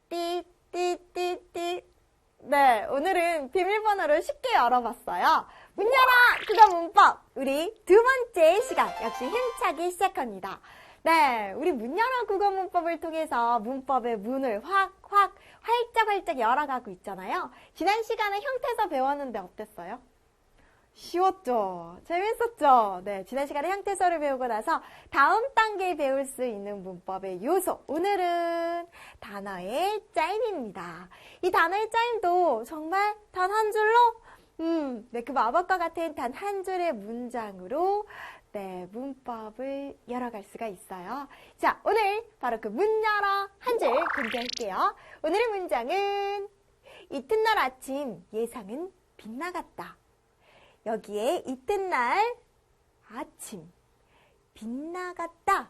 띠띠띠띠. 네, 오늘은 비밀번호를 쉽게 열어봤어요. 문 열어! 그거 문법! 우리 두 번째 시간 역시 힘차게 시작합니다. 네, 우리 문 열어 국어 문법을 통해서 문법의 문을 활짝 열어가고 있잖아요. 지난 시간에 형태서 배웠는데 어땠어요? 쉬웠죠? 재밌었죠? 네, 지난 시간에 형태서를 배우고 나서 다음 단계에 배울 수 있는 문법의 요소. 오늘은 단어의 짜임입니다. 이 단어의 짜임도 정말 단 한 줄로, 네, 그 마법과 같은 단 한 줄의 문장으로 네, 문법을 열어갈 수가 있어요. 자, 오늘 바로 그 문 열어 한 줄 공개할게요. 오늘의 문장은 이튿날 아침 예상은 빗나갔다. 여기에 이튿날 아침 빗나갔다.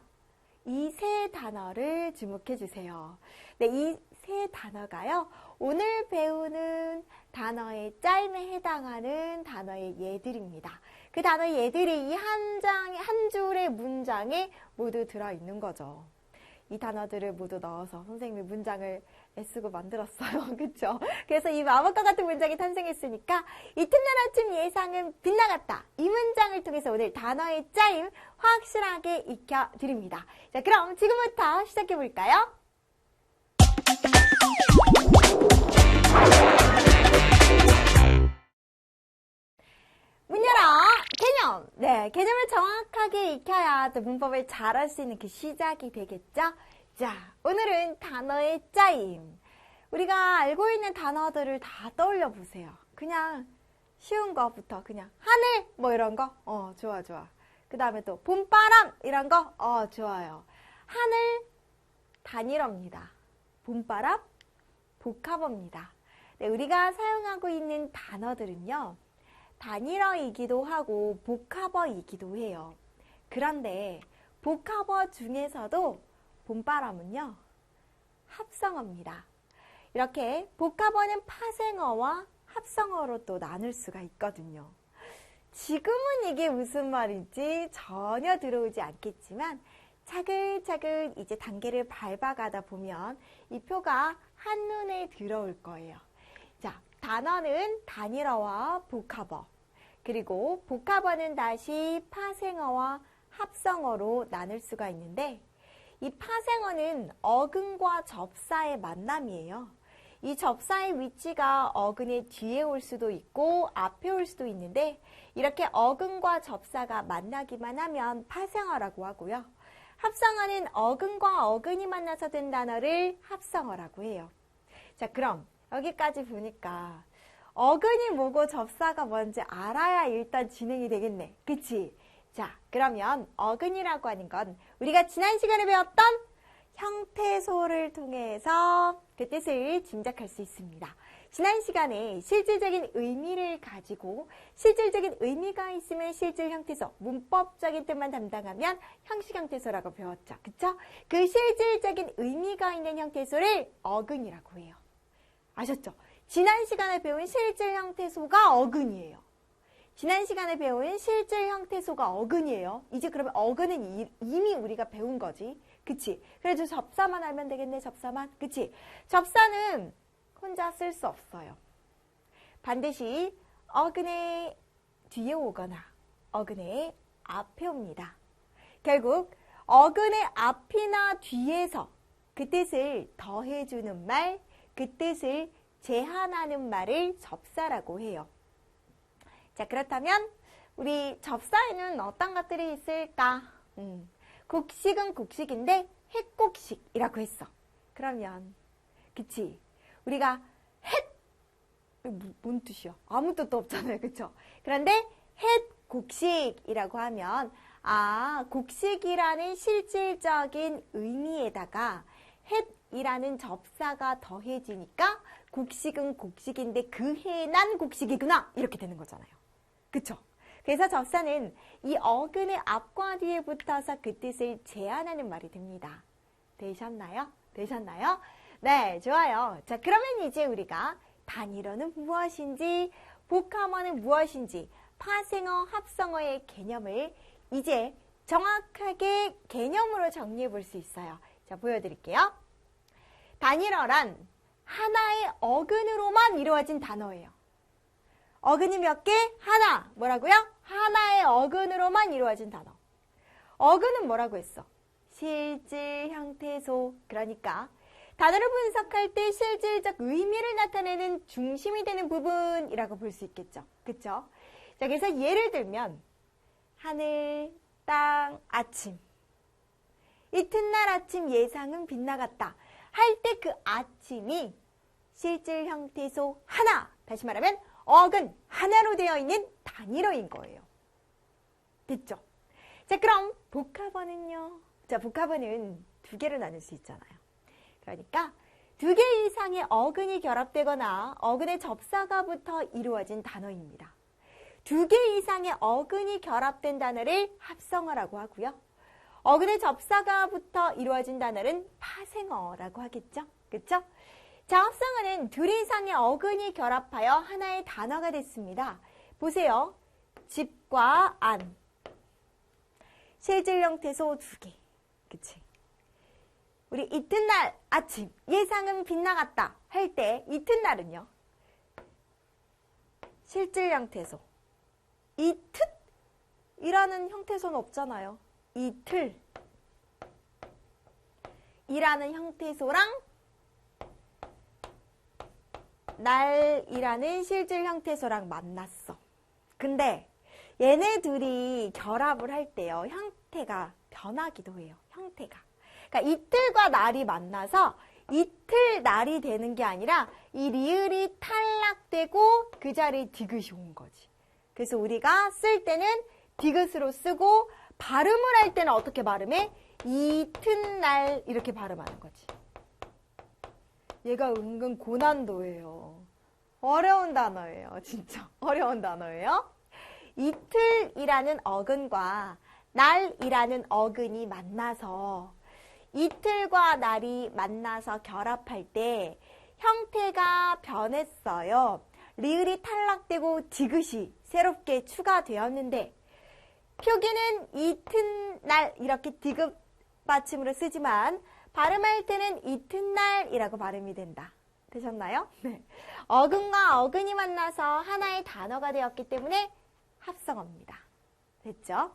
이 세 단어를 주목해 주세요. 네, 이 세 단어가요. 오늘 배우는 단어의 짜임에 해당하는 단어의 예들입니다. 그 단어의 예들이 이 한 줄의 문장에 모두 들어있는 거죠. 이 단어들을 모두 넣어서 선생님이 문장을 애쓰고 만들었어요. 그쵸? 그래서 이 마법과 같은 문장이 탄생했으니까 이튿날 아침 예상은 빗나갔다. 이 문장을 통해서 오늘 단어의 짜임 확실하게 익혀드립니다. 자, 그럼 지금부터 시작해볼까요? 문 열어! 개념! 네, 개념을 정확하게 익혀야 또 문법을 잘할 수 있는 그 시작이 되겠죠? 자, 오늘은 단어의 짜임. 우리가 알고 있는 단어들을 다 떠올려 보세요. 그냥 쉬운 거부터 그냥 하늘 뭐 이런 거? 좋아. 그 다음에 또 봄바람 이런 거? 좋아요. 하늘 단일어입니다. 봄바람 복합어입니다. 네, 우리가 사용하고 있는 단어들은요. 단일어이기도 하고 복합어이기도 해요. 그런데 복합어 중에서도 봄바람은요. 합성어입니다. 이렇게 복합어는 파생어와 합성어로 또 나눌 수가 있거든요. 지금은 이게 무슨 말인지 전혀 들어오지 않겠지만 차근차근 이제 단계를 밟아가다 보면 이 표가 한눈에 들어올 거예요. 자, 단어는 단일어와 복합어, 그리고 복합어는 다시 파생어와 합성어로 나눌 수가 있는데 이 파생어는 어근과 접사의 만남이에요. 이 접사의 위치가 어근의 뒤에 올 수도 있고 앞에 올 수도 있는데 이렇게 어근과 접사가 만나기만 하면 파생어라고 하고요. 합성어는 어근과 어근이 만나서 된 단어를 합성어라고 해요. 자, 그럼 여기까지 보니까 어근이 뭐고 접사가 뭔지 알아야 일단 진행이 되겠네. 그치? 자, 그러면 어근이라고 하는 건 우리가 지난 시간에 배웠던 형태소를 통해서 그 뜻을 짐작할 수 있습니다. 지난 시간에 실질적인 의미를 가지고 실질적인 의미가 있으면 실질 형태소, 문법적인 뜻만 담당하면 형식 형태소라고 배웠죠. 그쵸? 그 실질적인 의미가 있는 형태소를 어근이라고 해요. 아셨죠? 지난 시간에 배운 실질 형태소가 어근이에요. 지난 시간에 배운 실질 형태소가 어근이에요. 이제 그러면 어근은 이미 우리가 배운 거지. 그치? 그래도 접사만 알면 되겠네, 접사만. 그치? 접사는 혼자 쓸 수 없어요. 반드시 어근의 뒤에 오거나 어근의 앞에 옵니다. 결국 어근의 앞이나 뒤에서 그 뜻을 더해주는 말, 그 뜻을 제한하는 말을 접사라고 해요. 자, 그렇다면 우리 접사에는 어떤 것들이 있을까? 곡식은 곡식인데 햇곡식이라고 했어. 그러면 그치? 우리가 뭔 뜻이야? 아무 뜻도 없잖아요. 그쵸? 그런데 햇곡식이라고 하면 곡식이라는 실질적인 의미에다가 햇이라는 접사가 더해지니까 곡식은 곡식인데 그 해에 난 곡식이구나 이렇게 되는 거잖아요. 그쵸? 그래서 접사는 이 어근의 앞과 뒤에 붙어서 그 뜻을 제한하는 말이 됩니다. 되셨나요? 네, 좋아요. 자, 그러면 이제 우리가 단일어는 무엇인지, 복합어는 무엇인지, 파생어, 합성어의 개념을 이제 정확하게 개념으로 정리해 볼 수 있어요. 자, 보여드릴게요. 단일어란 하나의 어근으로만 이루어진 단어예요. 어근이 몇 개? 하나. 뭐라고요? 하나의 어근으로만 이루어진 단어. 어근은 뭐라고 했어? 실질, 형태소. 그러니까 단어를 분석할 때 실질적 의미를 나타내는 중심이 되는 부분이라고 볼 수 있겠죠. 그쵸? 자, 그래서 예를 들면 하늘, 땅, 아침. 이튿날 아침 예상은 빗나갔다. 할 때 그 아침이 실질, 형태소 하나. 다시 말하면 어근 하나로 되어 있는 단일어인 거예요. 됐죠? 자, 그럼 복합어는요? 자, 복합어는 두 개로 나눌 수 있잖아요. 그러니까 두 개 이상의 어근이 결합되거나 어근의 접사가 붙어 이루어진 단어입니다. 두 개 이상의 어근이 결합된 단어를 합성어라고 하고요. 어근의 접사가 붙어 이루어진 단어는 파생어라고 하겠죠? 그쵸? 자, 합성어는 둘 이상의 어근이 결합하여 하나의 단어가 됐습니다. 보세요. 집과 안. 실질 형태소 두 개. 그치? 우리 이튿날 아침 예상은 빗나갔다 할 때 이튿날은요. 실질 형태소. 이틀이라는 형태소는 없잖아요. 이틀. 이라는 형태소랑 날이라는 실질 형태소랑 만났어. 근데 얘네 둘이 결합을 할 때요. 형태가 변하기도 해요. 형태가. 그러니까 이틀과 날이 만나서 이틀 날이 되는 게 아니라 이 리을이 탈락되고 그 자리에 디귿이 온 거지. 그래서 우리가 쓸 때는 디귿으로 쓰고 발음을 할 때는 어떻게 발음해? 이튿날 이렇게 발음하는 거지. 얘가 은근 고난도예요. 어려운 단어예요. 진짜 어려운 단어예요. 이틀이라는 어근과 날이라는 어근이 만나서 이틀과 날이 만나서 결합할 때 형태가 변했어요. 리을이 탈락되고 디귿이 새롭게 추가되었는데 표기는 이튿날 이렇게 디귿 받침으로 쓰지만 발음할 때는 이튿날이라고 발음이 된다. 되셨나요? 네. 어근과 어근이 만나서 하나의 단어가 되었기 때문에 합성어입니다. 됐죠?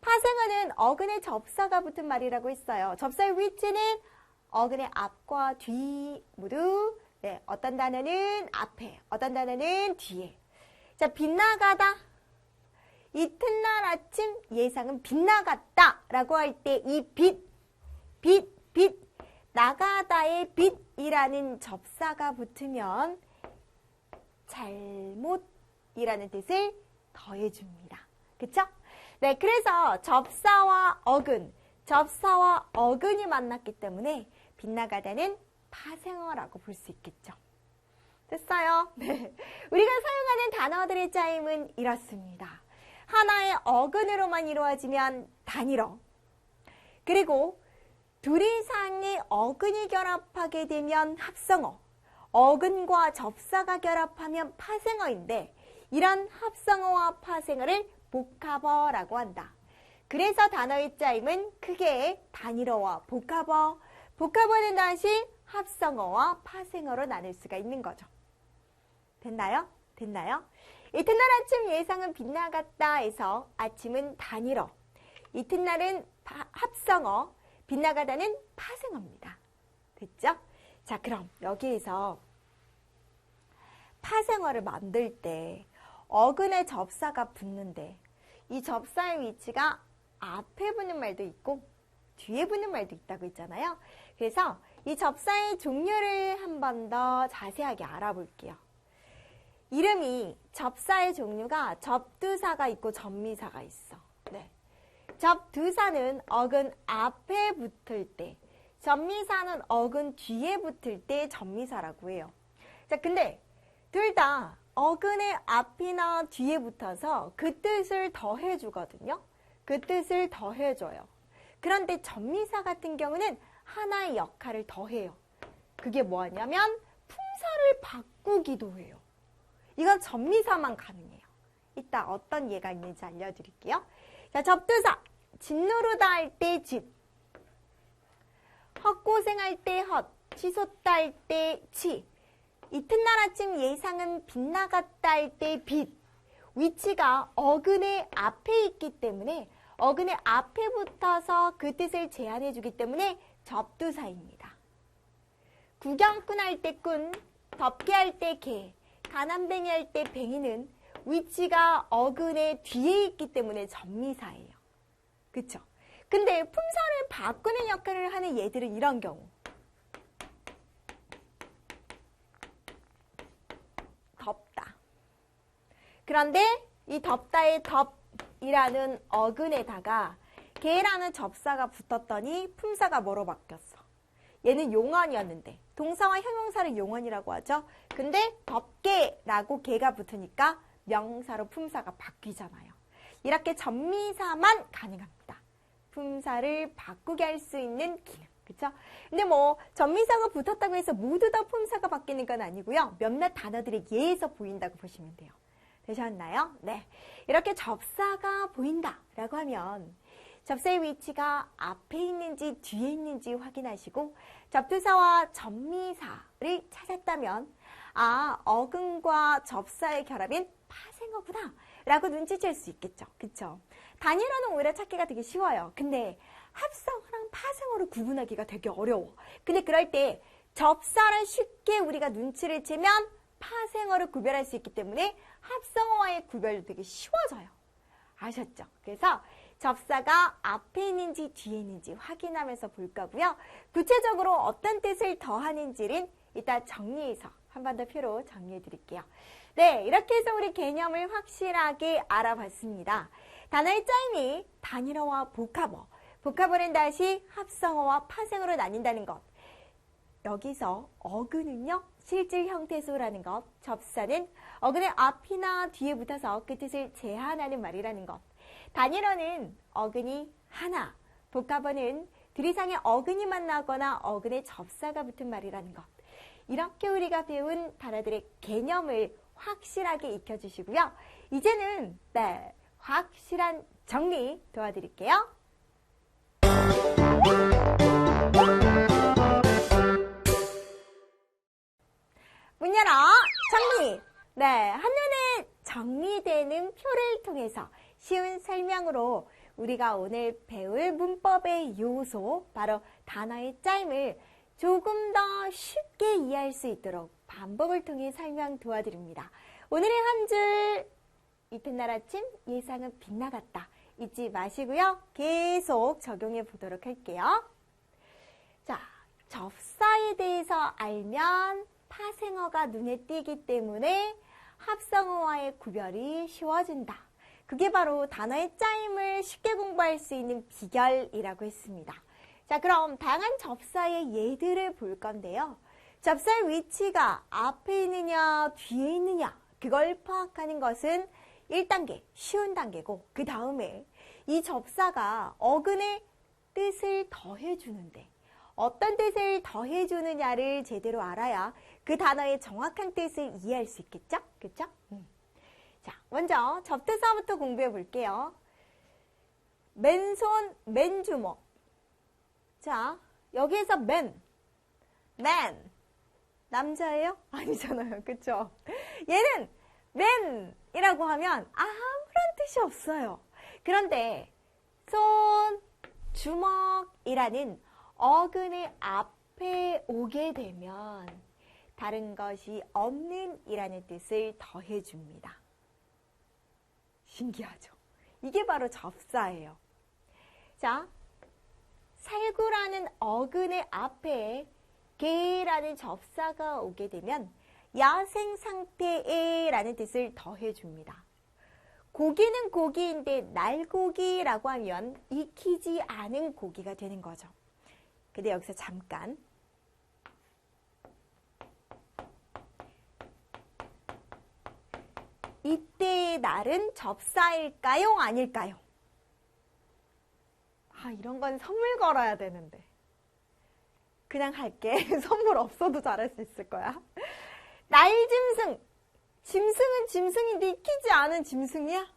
파생어는 어근의 접사가 붙은 말이라고 했어요. 접사의 위치는 어근의 앞과 뒤 모두 어떤 단어는 앞에, 어떤 단어는 뒤에. 자, 빗나가다. 이튿날 아침 예상은 빗나갔다 라고 할 때 이 빛, 나가다의 빛이라는 접사가 붙으면 잘못이라는 뜻을 더해줍니다. 그쵸? 네, 그래서 접사와 어근이 만났기 때문에 빗나가다는 파생어라고 볼 수 있겠죠. 됐어요? 네. 우리가 사용하는 단어들의 짜임은 이렇습니다. 하나의 어근으로만 이루어지면 단일어. 그리고 둘 이상의 어근이 결합하게 되면 합성어. 어근과 접사가 결합하면 파생어인데 이런 합성어와 파생어를 복합어라고 한다. 그래서 단어의 짜임은 크게 단일어와 복합어, 복합어는 다시 합성어와 파생어로 나눌 수가 있는 거죠. 됐나요? 됐나요? 이튿날 아침 예상은 빗나갔다 해서 아침은 단일어, 이튿날은 합성어, 빗나가다는 파생어입니다. 됐죠? 자, 그럼 여기에서 파생어를 만들 때 어근의 접사가 붙는데 이 접사의 위치가 앞에 붙는 말도 있고 뒤에 붙는 말도 있다고 했잖아요. 그래서 이 접사의 종류를 한 번 더 자세하게 알아볼게요. 이름이 접사의 종류가 접두사가 있고 접미사가 있어. 네. 접두사는 어근 앞에 붙을 때, 접미사는 어근 뒤에 붙을 때 접미사라고 해요. 자, 근데 둘 다 어근의 앞이나 뒤에 붙어서 그 뜻을 더해주거든요. 그 뜻을 더해줘요. 그런데 접미사 같은 경우는 하나의 역할을 더해요. 그게 뭐냐면 품사를 바꾸기도 해요. 이건 접미사만 가능해요. 이따 어떤 예가 있는지 알려드릴게요. 자, 접두사. 짓누르다 할 때 짓. 헛고생할 때 헛. 치솟다 할 때 치. 이튿날 아침 예상은 빗나갔다 할 때 빛. 위치가 어근의 앞에 있기 때문에 어근의 앞에 붙어서 그 뜻을 제한해 주기 때문에 접두사입니다. 구경꾼 할 때 꾼, 덮개 할 때 개, 가난뱅이 할 때 뱅이는 위치가 어근의 뒤에 있기 때문에 전미사예요. 그쵸? 근데 품사를 바꾸는 역할을 하는 얘들은 이런 경우. 덥다. 그런데 이 덥다의 덥이라는 어근에다가 개라는 접사가 붙었더니 품사가 뭐로 바뀌었어? 얘는 용언이었는데 동사와 형용사를 용언이라고 하죠. 근데 덥게라고 개가 붙으니까 명사로 품사가 바뀌잖아요. 이렇게 전미사만 가능합니다. 품사를 바꾸게 할 수 있는 기능. 그쵸? 근데 뭐 전미사가 붙었다고 해서 모두 다 품사가 바뀌는 건 아니고요. 몇몇 단어들의 예에서 보인다고 보시면 돼요. 되셨나요? 네. 이렇게 접사가 보인다라고 하면 접사의 위치가 앞에 있는지 뒤에 있는지 확인하시고 접두사와 전미사를 찾았다면 아, 어근과 접사의 결합인 파생어구나 라고 눈치챌 수 있겠죠. 그쵸? 단일어는 오히려 찾기가 되게 쉬워요. 근데 합성어랑 파생어를 구분하기가 되게 어려워. 근데 그럴 때 접사를 쉽게 우리가 눈치를 채면 파생어를 구별할 수 있기 때문에 합성어와의 구별도 되게 쉬워져요. 아셨죠? 그래서 접사가 앞에 있는지 뒤에 있는지 확인하면서 볼 거고요. 구체적으로 어떤 뜻을 더하는지는 이따 정리해서 한 번 더 표로 정리해 드릴게요. 네, 이렇게 해서 우리 개념을 확실하게 알아봤습니다. 단어의 짜임이 단일어와 복합어, 복합어는 다시 합성어와 파생어로 나뉜다는 것. 여기서 어근은요, 실질 형태소라는 것, 접사는 어근의 앞이나 뒤에 붙어서 그 뜻을 제한하는 말이라는 것. 단일어는 어근이 하나, 복합어는 들 이상의 어근이 만나거나 어근의 접사가 붙은 말이라는 것. 이렇게 우리가 배운 단어들의 개념을 확실하게 익혀주시고요. 이제는 네, 확실한 정리 도와드릴게요. 문 열어 정리! 네, 한눈에 정리되는 표를 통해서 쉬운 설명으로 우리가 오늘 배울 문법의 요소, 바로 단어의 짜임을 조금 더 쉽게 이해할 수 있도록 반복을 통해 설명 도와드립니다. 오늘의 한 줄, 이튿날 아침 예상은 빗나갔다. 잊지 마시고요. 계속 적용해 보도록 할게요. 자, 접사에 대해서 알면 파생어가 눈에 띄기 때문에 합성어와의 구별이 쉬워진다. 그게 바로 단어의 짜임을 쉽게 공부할 수 있는 비결이라고 했습니다. 자, 그럼 다양한 접사의 예들을 볼 건데요. 접사의 위치가 앞에 있느냐 뒤에 있느냐 그걸 파악하는 것은 1단계, 쉬운 단계고 그 다음에 이 접사가 어근의 뜻을 더해주는데 어떤 뜻을 더해주느냐를 제대로 알아야 그 단어의 정확한 뜻을 이해할 수 있겠죠? 그렇죠? 자, 먼저 접두사부터 공부해 볼게요. 맨손, 맨주먹. 자, 여기에서 man, 남자예요? 아니잖아요. 그쵸? 얘는 man이라고 하면 아무런 뜻이 없어요. 그런데 손, 주먹이라는 어근의 앞에 오게 되면 다른 것이 없는 이라는 뜻을 더해줍니다. 신기하죠? 이게 바로 접사예요. 자, 살구라는 어근의 앞에 개라는 접사가 오게 되면 야생 상태에 라는 뜻을 더해줍니다. 고기는 고기인데 날고기라고 하면 익히지 않은 고기가 되는 거죠. 근데 여기서 잠깐 이때의 날은 접사일까요? 아닐까요? 아, 이런 건 선물 걸어야 되는데. 그냥 할게. 선물 없어도 잘할 수 있을 거야. 날짐승. 짐승은 짐승인데 익히지 않은 짐승이야?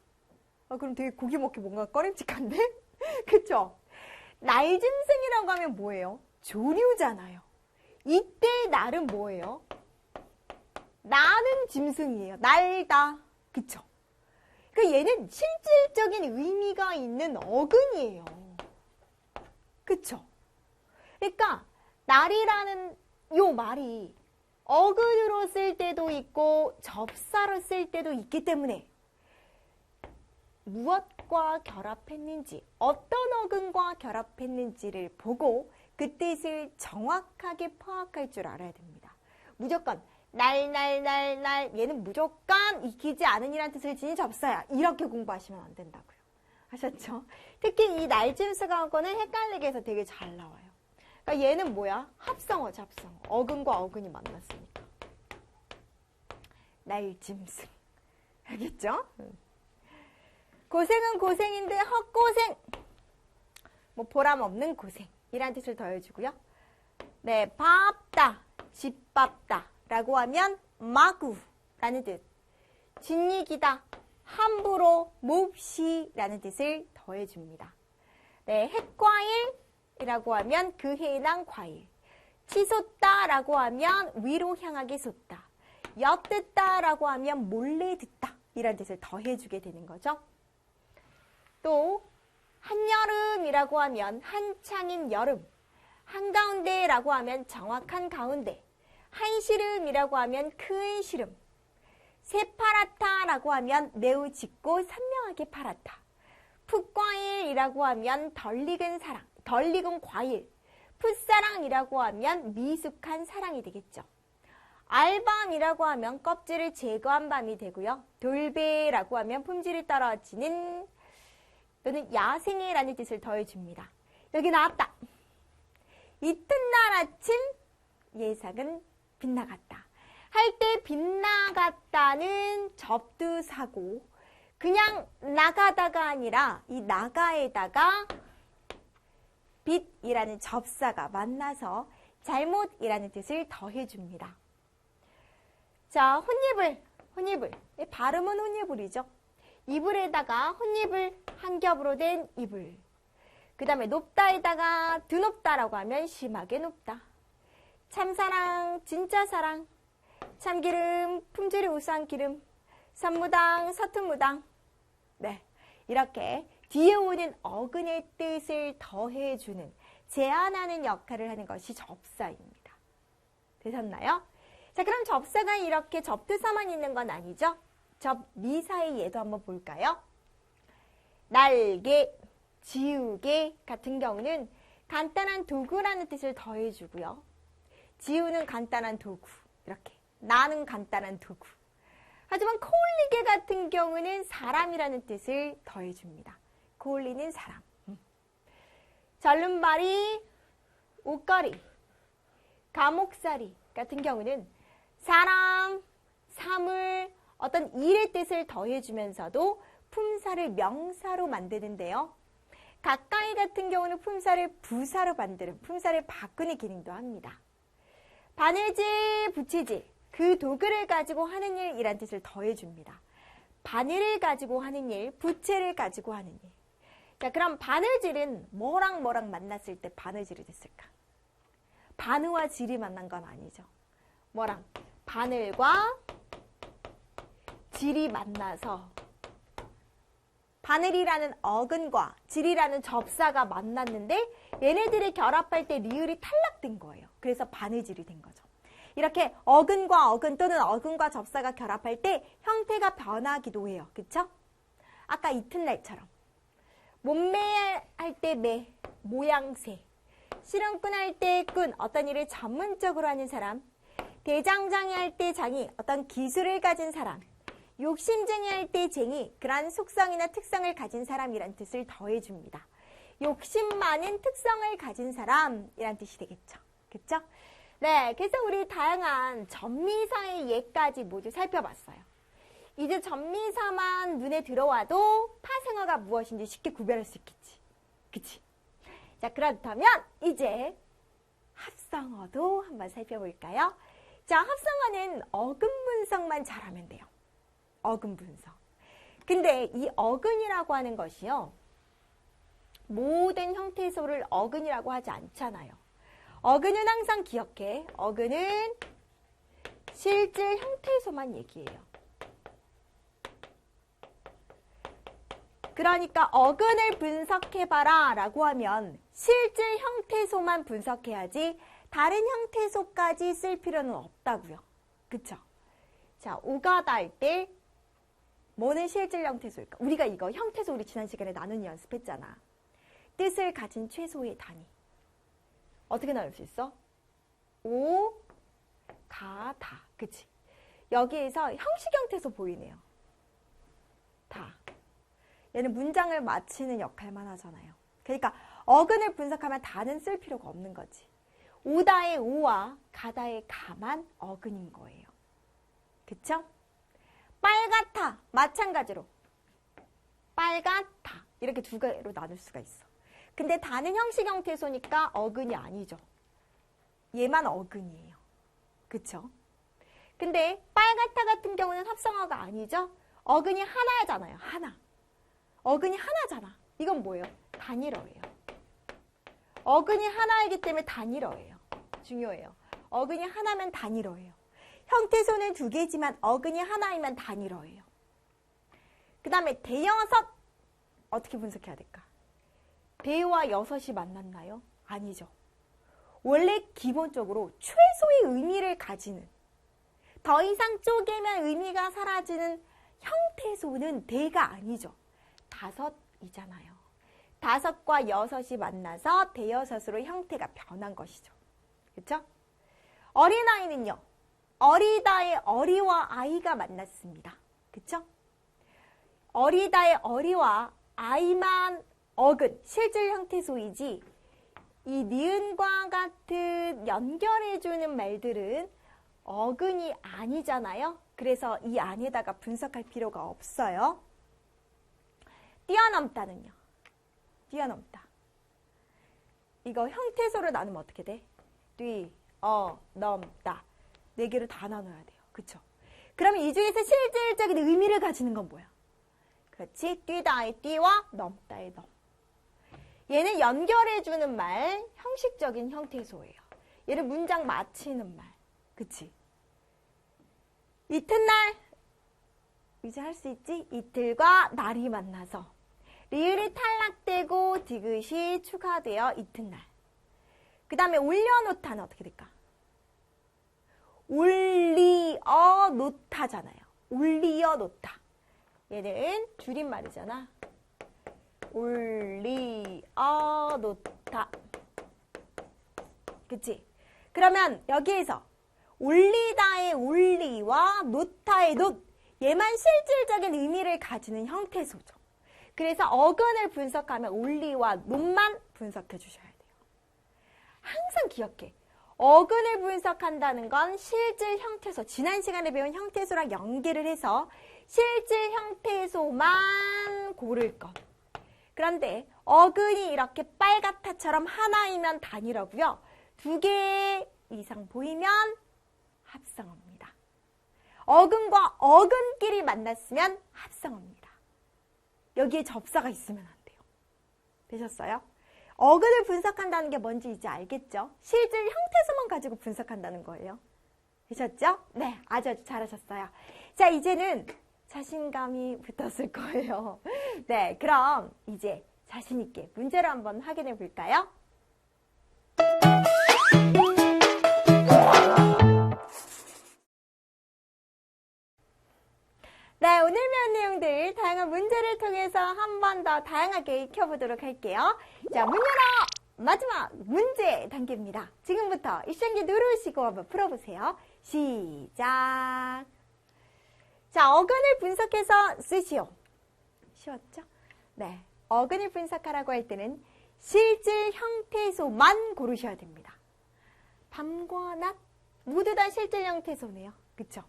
그럼 되게 고기 먹기 뭔가 꺼림칙한데? 그쵸? 날짐승이라고 하면 뭐예요? 조류잖아요. 이때 날은 뭐예요? 나는 짐승이에요. 날다. 그쵸? 얘는 실질적인 의미가 있는 어근이에요. 그쵸? 그러니까 날이라는 요 말이 어근으로 쓸 때도 있고 접사로 쓸 때도 있기 때문에 무엇과 결합했는지, 어떤 어근과 결합했는지를 보고 그 뜻을 정확하게 파악할 줄 알아야 됩니다. 무조건 날 얘는 무조건 익히지 않으니라는 뜻을 지닌 접사야. 이렇게 공부하시면 안 된다고요. 아셨죠? 특히 이 날짐승하고는 헷갈리게 해서 되게 잘 나와요. 그러니까 얘는 뭐야? 합성어지, 합성어. 어근과 어근이 만났으니까. 날짐승. 알겠죠? 고생은 고생인데 헛고생. 뭐 보람 없는 고생. 이란 뜻을 더해주고요. 네, 밥다, 집밥다 라고 하면 마구라는 뜻. 뒷얘기다, 함부로, 몹시 라는 뜻을 더해줍니다. 네, 햇과일이라고 하면 그 해에 난 과일. 치솟다 라고 하면 위로 향하게 솟다. 엿듣다 라고 하면 몰래 듣다 이란 뜻을 더해주게 되는 거죠. 또 한여름이라고 하면 한창인 여름, 한가운데라고 하면 정확한 가운데, 한시름이라고 하면 큰 시름, 새파랗다라고 하면 매우 짙고 선명하게 파랗다, 풋과일이라고 하면 덜 익은 사랑, 덜 익은 과일, 풋사랑이라고 하면 미숙한 사랑이 되겠죠. 알밤이라고 하면 껍질을 제거한 밤이 되고요. 돌배라고 하면 품질이 떨어지는 또는 야생애라는 뜻을 더해줍니다. 여기 나왔다. 이튿날 아침 예상은 빗나갔다. 할 때 빗나갔다는 접두사고 그냥 나가다가 아니라 이 나가에다가 빛이라는 접사가 만나서 잘못이라는 뜻을 더해줍니다. 자, 혼이불. 발음은 혼이불이죠. 이불에다가 혼이불 한 겹으로 된 이불. 그 다음에 높다에다가 드높다라고 하면 심하게 높다. 참사랑, 진짜 사랑. 참기름, 품질이 우수한 기름. 선무당, 서툰 무당. 네, 이렇게 뒤에 오는 어근의 뜻을 더해주는, 제한하는 역할을 하는 것이 접사입니다. 되셨나요? 자, 그럼 접사가 이렇게 접두사만 있는 건 아니죠? 접미사의 예도 한번 볼까요? 날개, 지우개 같은 경우는 간단한 도구라는 뜻을 더해주고요. 지우는 간단한 도구, 이렇게. 나는 간단한 도구. 하지만 코올리개 같은 경우는 사람이라는 뜻을 더해줍니다. 코올리는 사람. 절름발이, 옷걸이, 감옥살이 같은 경우는 사람, 사물, 어떤 일의 뜻을 더해주면서도 품사를 명사로 만드는데요. 가까이 같은 경우는 품사를 부사로 만드는, 품사를 바꾸는 기능도 합니다. 바느질, 부채질, 그 도구를 가지고 하는 일이란 뜻을 더해줍니다. 바늘을 가지고 하는 일, 부채를 가지고 하는 일. 자, 그럼 바느질은 뭐랑 만났을 때 바느질이 됐을까? 바느와 질이 만난 건 아니죠. 뭐랑? 바늘과 질이 만나서 바늘이라는 어근과 질이라는 접사가 만났는데 얘네들이 결합할 때 리을이 탈락된 거예요. 그래서 바느질이 된 거죠. 이렇게 어근과 어근 또는 어근과 접사가 결합할 때 형태가 변하기도 해요. 그쵸? 아까 이튿날처럼 몸매 할 때 매, 모양새, 실험꾼 할 때 꾼, 어떤 일을 전문적으로 하는 사람, 대장장이 할 때 장이, 어떤 기술을 가진 사람, 욕심쟁이 할 때 쟁이, 그러한 속성이나 특성을 가진 사람이란 뜻을 더해줍니다. 욕심 많은 특성을 가진 사람이란 뜻이 되겠죠. 그쵸? 네, 그래서 우리 다양한 접미사의 예까지 모두 살펴봤어요. 이제 접미사만 눈에 들어와도 파생어가 무엇인지 쉽게 구별할 수 있겠지. 그치? 자, 그렇다면 이제 합성어도 한번 살펴볼까요? 자, 합성어는 어근 분석만 잘하면 돼요. 어근 분석. 근데 이 어근이라고 하는 것이요. 모든 형태소를 어근이라고 하지 않잖아요. 어근은 항상 기억해. 어근은 실질 형태소만 얘기해요. 그러니까 어근을 분석해봐라 라고 하면 실질 형태소만 분석해야지 다른 형태소까지 쓸 필요는 없다고요. 그쵸? 자, 오가다 할 때 뭐는 실질 형태소일까? 우리가 이거 형태소 우리 지난 시간에 나눈 연습했잖아. 뜻을 가진 최소의 단위. 어떻게 나눌 수 있어? 오, 가, 다. 그치? 여기에서 형식 형태소 보이네요. 다. 얘는 문장을 마치는 역할만 하잖아요. 그러니까 어근을 분석하면 다는 쓸 필요가 없는 거지. 오다의 오와 가다의 가만 어근인 거예요. 그쵸? 빨갛다. 마찬가지로. 빨갛다. 이렇게 두 개로 나눌 수가 있어. 근데 다는 형식 형태소니까 어근이 아니죠. 얘만 어근이에요. 그쵸? 근데 빨갛다 같은 경우는 합성어가 아니죠? 어근이 하나잖아요. 하나. 어근이 하나잖아. 이건 뭐예요? 단일어예요. 어근이 하나이기 때문에 단일어예요. 중요해요. 어근이 하나면 단일어예요. 형태소는 두 개지만 어근이 하나이면 단일어예요. 그 다음에 대여섯 어떻게 분석해야 될까? 대와 여섯이 만났나요? 아니죠. 원래 기본적으로 최소의 의미를 가지는 더 이상 쪼개면 의미가 사라지는 형태소는 대가 아니죠. 다섯이잖아요. 다섯과 여섯이 만나서 대여섯으로 형태가 변한 것이죠. 그렇죠? 어린아이는요. 어리다의 어리와 아이가 만났습니다. 그렇죠? 어리다의 어리와 아이만 어근, 실질 형태소이지 이 니은과 같은 연결해주는 말들은 어근이 아니잖아요. 그래서 이 안에다가 분석할 필요가 없어요. 뛰어넘다는요. 뛰어넘다. 이거 형태소로 나누면 어떻게 돼? 뛰어넘다. 네 개로 다 나눠야 돼요. 그쵸? 그러면 이 중에서 실질적인 의미를 가지는 건 뭐야? 그렇지? 뛰다의 뛰와 넘다의 넘. 얘는 연결해주는 말, 형식적인 형태소예요. 얘를 문장 마치는 말. 그치? 이튿날, 이제 할 수 있지? 이틀과 날이 만나서 리을이 탈락되고 디귿이 추가되어 이튿날. 그 다음에 올려놓다는 어떻게 될까? 올리어 놓다잖아요. 올리어 놓다. 얘는 줄임말이잖아. 올리어 놓다. 그치? 그러면 여기에서 올리다의 올리와 놓다의 놓. 얘만 실질적인 의미를 가지는 형태소죠. 그래서 어근을 분석하면 올리와 놓만 분석해 주셔야 돼요. 항상 기억해. 어근을 분석한다는 건 실질 형태소, 지난 시간에 배운 형태소랑 연계를 해서 실질 형태소만 고를 것. 그런데 어근이 이렇게 빨갛다처럼 하나이면 단일어고요. 두 개 이상 보이면 합성어입니다. 어근과 어근끼리 만났으면 합성어입니다. 여기에 접사가 있으면 안 돼요. 되셨어요? 어근을 분석한다는 게 뭔지 이제 알겠죠? 실질 형태소만 가지고 분석한다는 거예요. 되셨죠? 네, 아주 잘하셨어요. 자, 이제는 자신감이 붙었을 거예요. 네, 그럼 이제 자신 있게 문제를 한번 확인해 볼까요? 네, 오늘 배운 내용들 다양한 문제를 통해서 한 번 더 다양하게 익혀보도록 할게요. 자, 문 열어! 마지막 문제 단계입니다. 지금부터 일상기 누르시고 한번 풀어보세요. 시작! 자, 어근을 분석해서 쓰시오. 쉬웠죠? 네, 어근을 분석하라고 할 때는 실질 형태소만 고르셔야 됩니다. 밤과 낮 모두 다 실질 형태소네요. 그쵸?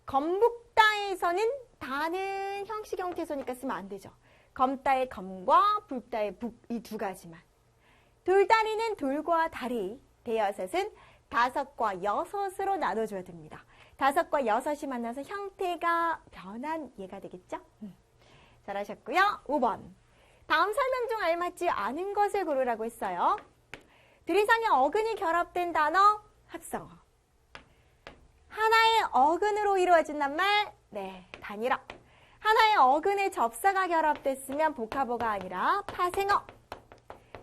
검북다에서는 다는 형식 형태소니까 쓰면 안 되죠. 검다의 검과 북다의 북 이 두 가지만. 돌다리는 돌과 다리, 대여섯은 다섯과 여섯으로 나눠줘야 됩니다. 5과 6이 만나서 형태가 변한 예가 되겠죠? 잘하셨고요. 5번. 다음 설명 중 알맞지 않은 것을 고르라고 했어요. 둘 이상의 어근이 결합된 단어, 합성어. 하나의 어근으로 이루어진단 말, 네, 단일어. 하나의 어근의 접사가 결합됐으면 복합어가 아니라 파생어.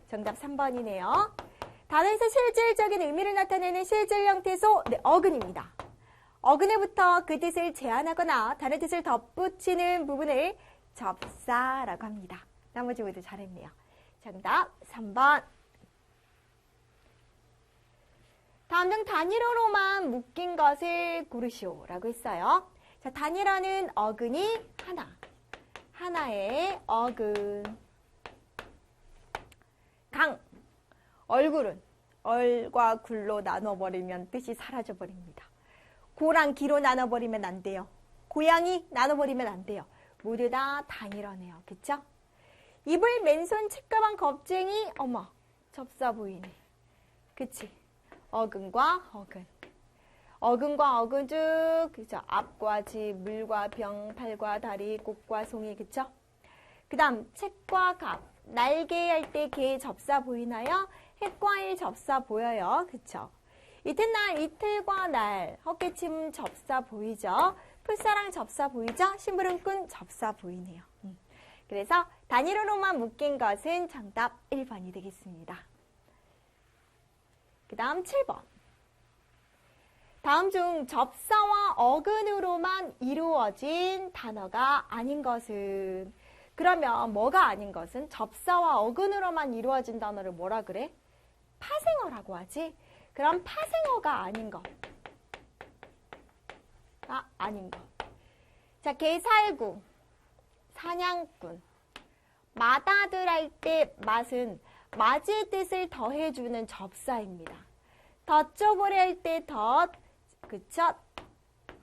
정답 3번이네요. 단어에서 실질적인 의미를 나타내는 실질 형태소, 네, 어근입니다. 어근에부터 그 뜻을 제한하거나 다른 뜻을 덧붙이는 부분을 접사라고 합니다. 나머지 모두 잘했네요. 정답 3번. 다음 중 단일어로만 묶인 것을 고르시오 라고 했어요. 자, 단일어는 어근이 하나. 하나의 어근. 강. 얼굴은 얼과 굴로 나눠버리면 뜻이 사라져버립니다. 고랑 기로 나눠버리면 안 돼요. 고양이 나눠버리면 안 돼요. 모두 다 단일어네요. 그쵸? 입을 맨손 책가방 겁쟁이, 어머, 접사 보이네. 그치? 어근과 어근. 어근과 어근 쭉, 그죠? 앞과 집, 물과 병, 팔과 다리, 꽃과 송이, 그쵸? 그 다음, 책과 갑. 날개 할 때 개 접사 보이나요? 핵과 일 접사 보여요. 그쵸? 이튿날, 이틀과 날, 헛개침 접사 보이죠? 풀사랑 접사 보이죠? 심부름꾼 접사 보이네요. 그래서 단일어로만 묶인 것은 정답 1번이 되겠습니다. 그 다음 7번. 다음 중 접사와 어근으로만 이루어진 단어가 아닌 것은, 그러면 뭐가 아닌 것은? 접사와 어근으로만 이루어진 단어를 뭐라 그래? 파생어라고 하지? 그럼 파생어가 아닌 것. 아닌 것. 자, 개살구, 사냥꾼. 맛아들 할 때 맛은 맞을 뜻을 더해주는 접사입니다. 덧줘보리 할 때 덧, 그쵸?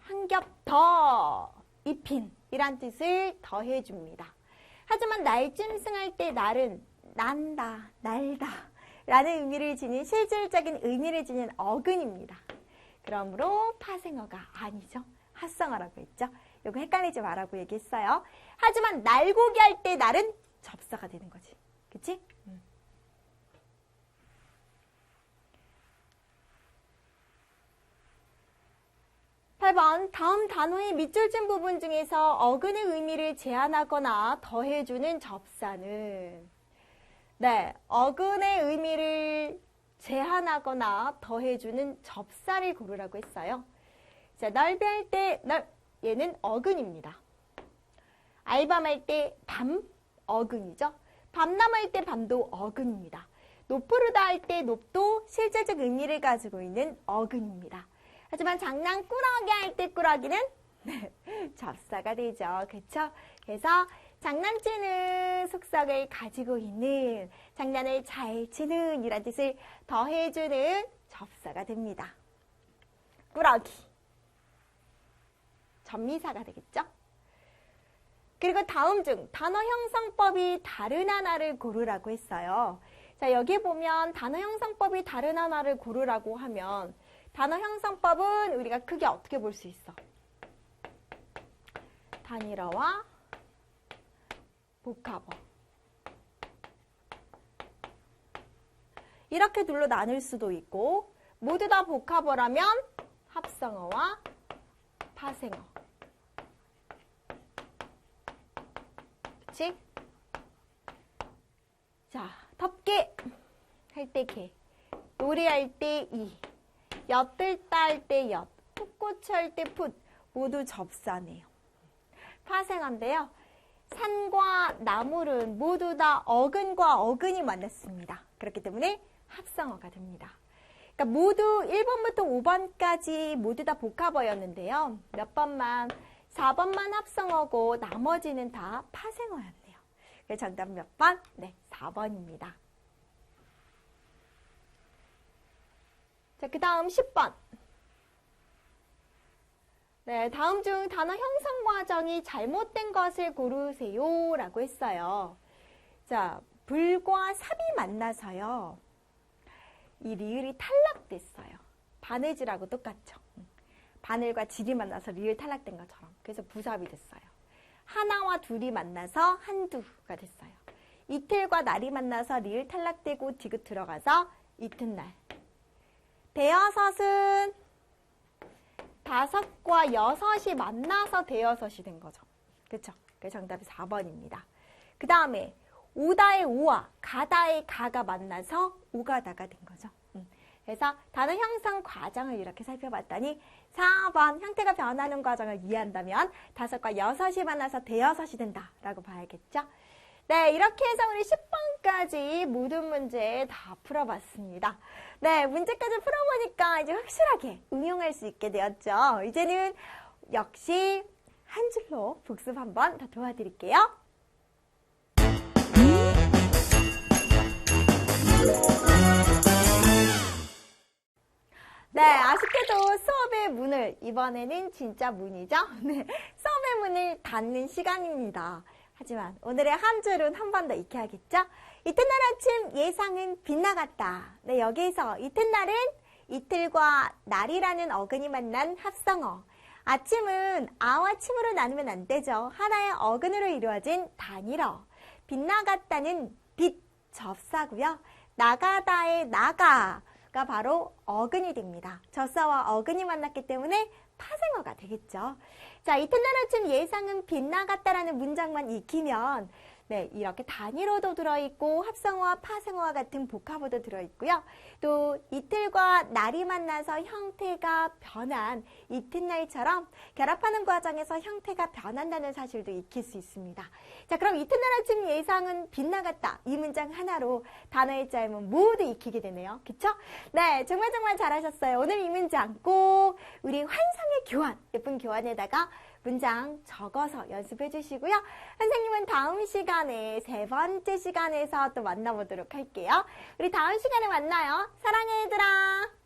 한 겹 더 입힌 이란 뜻을 더해줍니다. 하지만 날짐승할 때 날은 난다, 날다 라는 의미를 지닌 실질적인 의미를 지닌 어근입니다. 그러므로 파생어가 아니죠. 합성어라고 했죠. 이거 헷갈리지 말라고 얘기했어요. 하지만 날고기 할 때 날은 접사가 되는 거지. 그치? 8번. 다음 단어의 밑줄진 부분 중에서 어근의 의미를 제한하거나 더해주는 접사는, 네, 어근의 의미를 제한하거나 더해주는 접사를 고르라고 했어요. 자, 넓이 할 때 얘는 어근입니다. 알밤할 때 밤, 어근이죠. 밤남 할 때 밤도 어근입니다. 노푸르다 할 때 높도 실제적 의미를 가지고 있는 어근입니다. 하지만 장난꾸러기 할 때 꾸러기는 접사가 되죠. 그쵸? 그래서 장난치는 속성을 가지고 있는, 장난을 잘 치는 이란 뜻을 더해주는 접사가 됩니다. 꾸러기. 전미사가 되겠죠? 그리고 다음 중 단어 형성법이 다른 하나를 고르라고 했어요. 자, 여기 보면 단어 형성법이 다른 하나를 고르라고 하면 단어 형성법은 우리가 크게 어떻게 볼 수 있어? 단일어와 복합어. 이렇게 둘로 나눌 수도 있고, 모두 다 복합어라면 합성어와 파생어. 그치? 자, 덮개 할 때 개, 놀이할 때 이, 엿들다 할 때 엿, 풋고추 할 때 풋, 모두 접사네요. 파생어인데요. 산과 나물은 모두 다 어근과 어근이 만났습니다. 그렇기 때문에 합성어가 됩니다. 그러니까 모두 1번부터 5번까지 모두 다 복합어였는데요. 몇 번만, 4번만 합성어고 나머지는 다 파생어였네요. 그래서 정답 몇 번? 네, 4번입니다. 자, 그 다음 10번. 네, 다음 중 단어 형성 과정이 잘못된 것을 고르세요 라고 했어요. 자, 불과 삽이 만나서요. 이 리을이 탈락됐어요. 바느질하고 똑같죠. 바늘과 질이 만나서 리을 탈락된 것처럼. 그래서 부사합이 됐어요. 하나와 둘이 만나서 한두가 됐어요. 이틀과 날이 만나서 리을 탈락되고 디귿 들어가서 이튿날. 대여섯은 다섯과 여섯이 만나서 대여섯이 된 거죠. 그쵸? 그래서 정답이 4번입니다. 그 다음에 오다의 오와 가다의 가가 만나서 오가다가 된 거죠. 그래서 단어 형성 과정을 이렇게 살펴봤더니 4번 형태가 변하는 과정을 이해한다면 다섯과 여섯이 만나서 대여섯이 된다라고 봐야겠죠. 네, 이렇게 해서 우리 10번까지 모든 문제 다 풀어봤습니다. 네, 문제까지 풀어보니까 이제 확실하게 응용할 수 있게 되었죠. 이제는 역시 한 줄로 복습 한번 더 도와드릴게요. 네, 아쉽게도 수업의 문을, 이번에는 진짜 문이죠? 네, 수업의 문을 닫는 시간입니다. 하지만 오늘의 한 줄은 한 번 더 익혀야겠죠? 이튿날 아침 예상은 빗나갔다. 네, 여기에서 이튿날은 이틀과 날이라는 어근이 만난 합성어. 아침은 아와 침으로 나누면 안 되죠. 하나의 어근으로 이루어진 단일어. 빗나갔다는 빛, 접사고요. 나가다의 나가가 바로 어근이 됩니다. 접사와 어근이 만났기 때문에 파생어가 되겠죠. 자, 이튿날 아침 예상은 빗나갔다라는 문장만 익히면 네, 이렇게 단위로도 들어있고 합성어와 파생어와 같은 복합어도 들어있고요. 또 이틀과 날이 만나서 형태가 변한 이튿날처럼 결합하는 과정에서 형태가 변한다는 사실도 익힐 수 있습니다. 자, 그럼 이튿날 아침 예상은 빗나갔다. 이 문장 하나로 단어의 짧은 모두 익히게 되네요. 그쵸? 네, 정말 잘하셨어요. 오늘 이 문장 꼭 우리 환상의 교환, 예쁜 교환에다가 문장 적어서 연습해 주시고요. 선생님은 다음 시간에 3번째 시간에서 또 만나보도록 할게요. 우리 다음 시간에 만나요. 사랑해 얘들아.